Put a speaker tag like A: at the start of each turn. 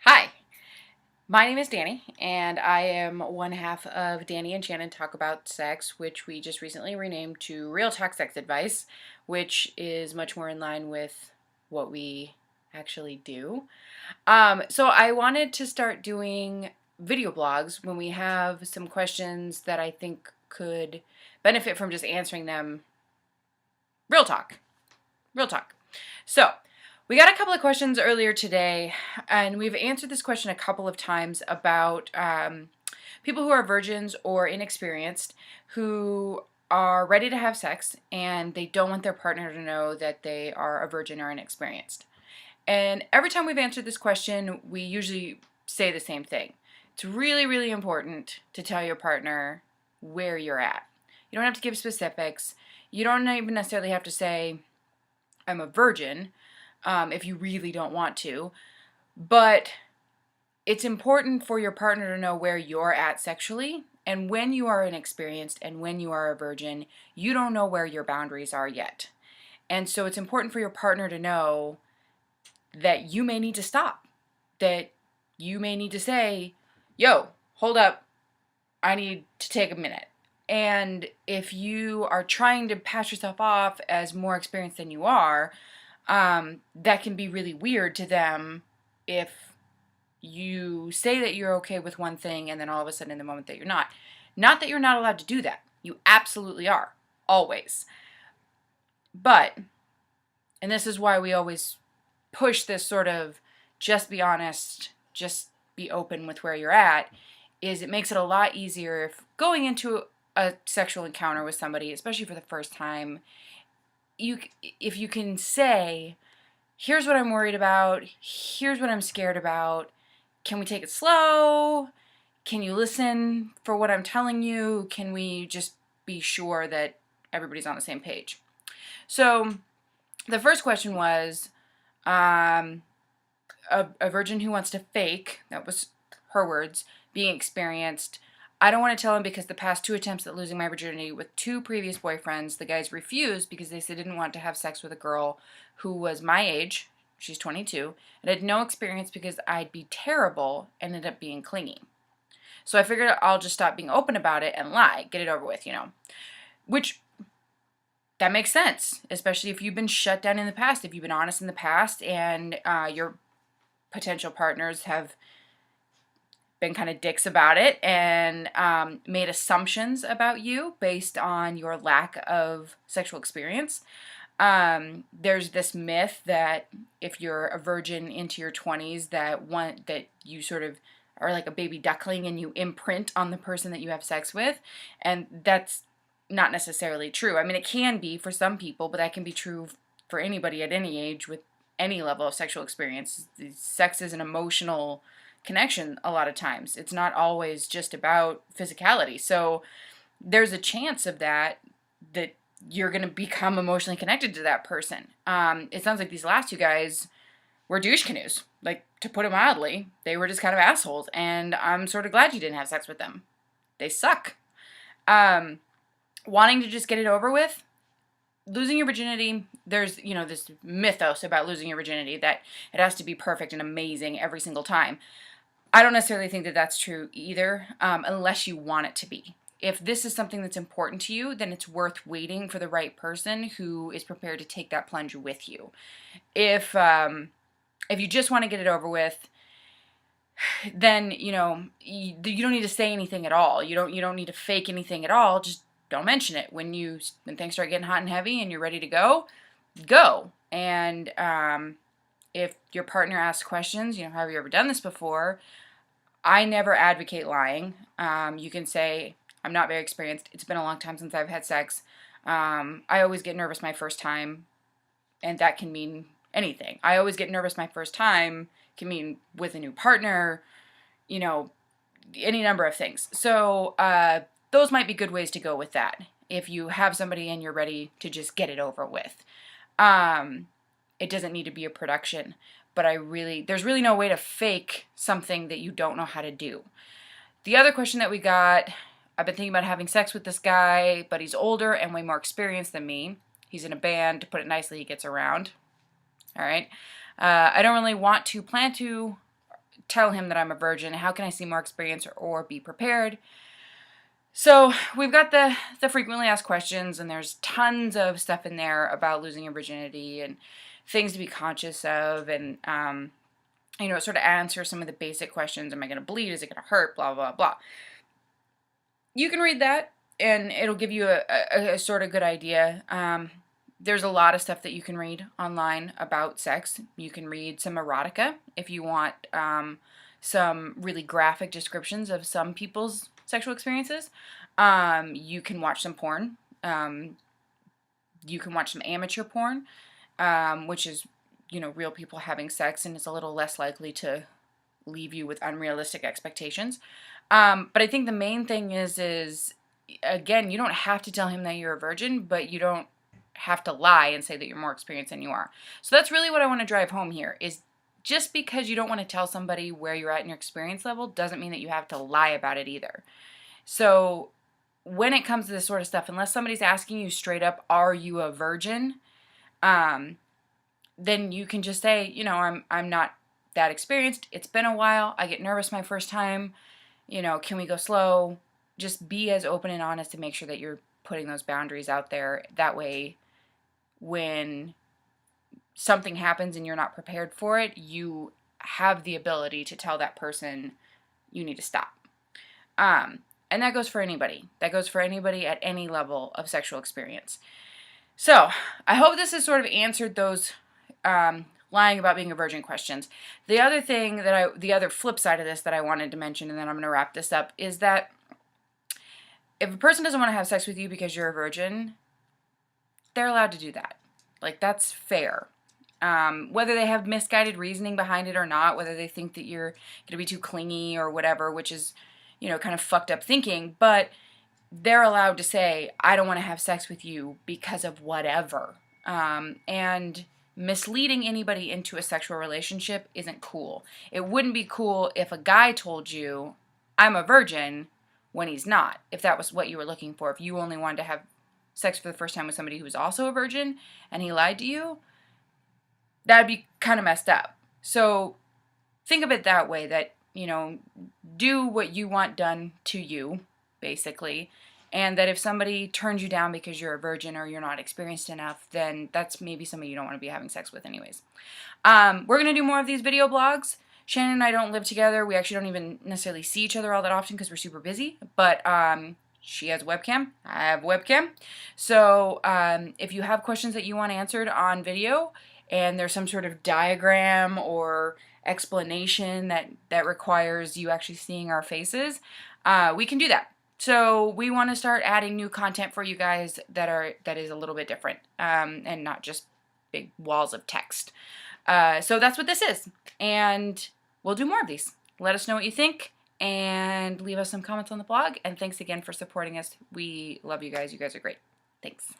A: Hi, my name is Dani, and I am one half of Dani and Shannon Talk About Sex, which we just recently renamed to Real Talk Sex Advice, which is much more in line with what we actually do. So I wanted to start doing video blogs when we have some questions that I think could benefit from just answering them. Real talk. Real talk. So, we got a couple of questions earlier today, and we've answered this question a couple of times about people who are virgins or inexperienced who are ready to have sex and they don't want their partner to know that they are a virgin or inexperienced. And every time we've answered this question, we usually say the same thing. It's really, really important to tell your partner where you're at. You don't have to give specifics. You don't even necessarily have to say, I'm a virgin, if you really don't want to. But it's important for your partner to know where you're at sexually. And when you are inexperienced and when you are a virgin, you don't know where your boundaries are yet. And so it's important for your partner to know that you may need to stop, that you may need to say, yo, hold up, I need to take a minute. And if you are trying to pass yourself off as more experienced than you are, that can be really weird to them if you say that you're okay with one thing and then all of a sudden in the moment that you're not. Not that you're not allowed to do that. You absolutely are. Always. But, and this is why we always push this sort of just be honest, just be open with where you're at, is it makes it a lot easier if going into a sexual encounter with somebody, especially for the first time, if you can say, here's what I'm worried about, here's what I'm scared about, can we take it slow? Can you listen for what I'm telling you? Can we just be sure that everybody's on the same page? So the first question was a virgin who wants to fake, that was her words, being experienced. I don't want to tell him because the past 2 attempts at losing my virginity with 2 previous boyfriends, the guys refused because they said they didn't want to have sex with a girl who was my age, she's 22, and had no experience because I'd be terrible and ended up being clingy. So I figured I'll just stop being open about it and lie, get it over with, Which, that makes sense, especially if you've been shut down in the past, if you've been honest in the past and your potential partners have been kind of dicks about it and made assumptions about you based on your lack of sexual experience. There's this myth that if you're a virgin into your 20s that you sort of are like a baby duckling and you imprint on the person that you have sex with, and that's not necessarily true. I mean, it can be for some people, but that can be true for anybody at any age with any level of sexual experience. Sex is an emotional connection a lot of times. It's not always just about physicality. So there's a chance of that you're going to become emotionally connected to that person. It sounds like these last 2 guys were douche canoes. Like, to put it mildly, they were just kind of assholes. And I'm sort of glad you didn't have sex with them. They suck. Wanting to just get it over with, losing your virginity, there's, this mythos about losing your virginity that it has to be perfect and amazing every single time. I don't necessarily think that that's true either, unless you want it to be. If this is something that's important to you, then it's worth waiting for the right person who is prepared to take that plunge with you. If you just want to get it over with, then you don't need to say anything at all. You don't need to fake anything at all. Just don't mention it. When things start getting hot and heavy and you're ready to go. And if your partner asks questions, have you ever done this before? I never advocate lying. You can say, I'm not very experienced. It's been a long time since I've had sex. I always get nervous my first time, and that can mean anything. I always get nervous my first time can mean with a new partner, any number of things. So those might be good ways to go with that if you have somebody and you're ready to just get it over with. It doesn't need to be a production, but there's really no way to fake something that you don't know how to do. The other question that we got, I've been thinking about having sex with this guy, but he's older and way more experienced than me. He's in a band. To put it nicely, he gets around. All right. I don't really want to plan to tell him that I'm a virgin? How can I see more experience or be prepared? So we've got the frequently asked questions, and there's tons of stuff in there about losing your virginity and things to be conscious of, and you know, sort of answer some of the basic questions. Am I going to bleed? Is it going to hurt? Blah, blah, blah. You can read that, and it'll give you a sort of good idea. There's a lot of stuff that you can read online about sex. You can read some erotica if you want some really graphic descriptions of some people's sexual experiences. You can watch some porn. You can watch some amateur porn, which is, you know, real people having sex, and it's a little less likely to leave you with unrealistic expectations. But I think the main thing is again, you don't have to tell him that you're a virgin, but you don't have to lie and say that you're more experienced than you are. So that's really what I want to drive home here, is just because you don't want to tell somebody where you're at in your experience level doesn't mean that you have to lie about it either. So when it comes to this sort of stuff, unless somebody's asking you straight up, are you a virgin? Then you can just say, you know, I'm not that experienced. It's been a while. I get nervous my first time. You know, can we go slow? Just be as open and honest to make sure that you're putting those boundaries out there. That way, when something happens and you're not prepared for it, you have the ability to tell that person you need to stop. And that goes for anybody. That goes for anybody at any level of sexual experience. So I hope this has sort of answered those lying about being a virgin questions. The other thing that the other flip side of this that I wanted to mention, and then I'm going to wrap this up, is that if a person doesn't want to have sex with you because you're a virgin, they're allowed to do that. Like, that's fair. Whether they have misguided reasoning behind it or not, whether they think that you're going to be too clingy or whatever, which is, you know, kind of fucked up thinking, but they're allowed to say, I don't want to have sex with you because of whatever. And misleading anybody into a sexual relationship isn't cool. It wouldn't be cool if a guy told you, I'm a virgin, when he's not, if that was what you were looking for. If you only wanted to have sex for the first time with somebody who was also a virgin and he lied to you, that'd be kind of messed up. So think of it that way, that, you know, do what you want done to you, basically, and that if somebody turns you down because you're a virgin or you're not experienced enough, then that's maybe somebody you don't want to be having sex with anyways. We're going to do more of these video blogs. Shannon and I don't live together. We actually don't even necessarily see each other all that often because we're super busy, but she has a webcam, I have a webcam. So if you have questions that you want answered on video, and there's some sort of diagram or explanation that requires you actually seeing our faces, we can do that. So we want to start adding new content for you guys that is a little bit different, and not just big walls of text. So that's what this is, and we'll do more of these. Let us know what you think, and leave us some comments on the blog, and thanks again for supporting us. We love you guys. You guys are great. Thanks.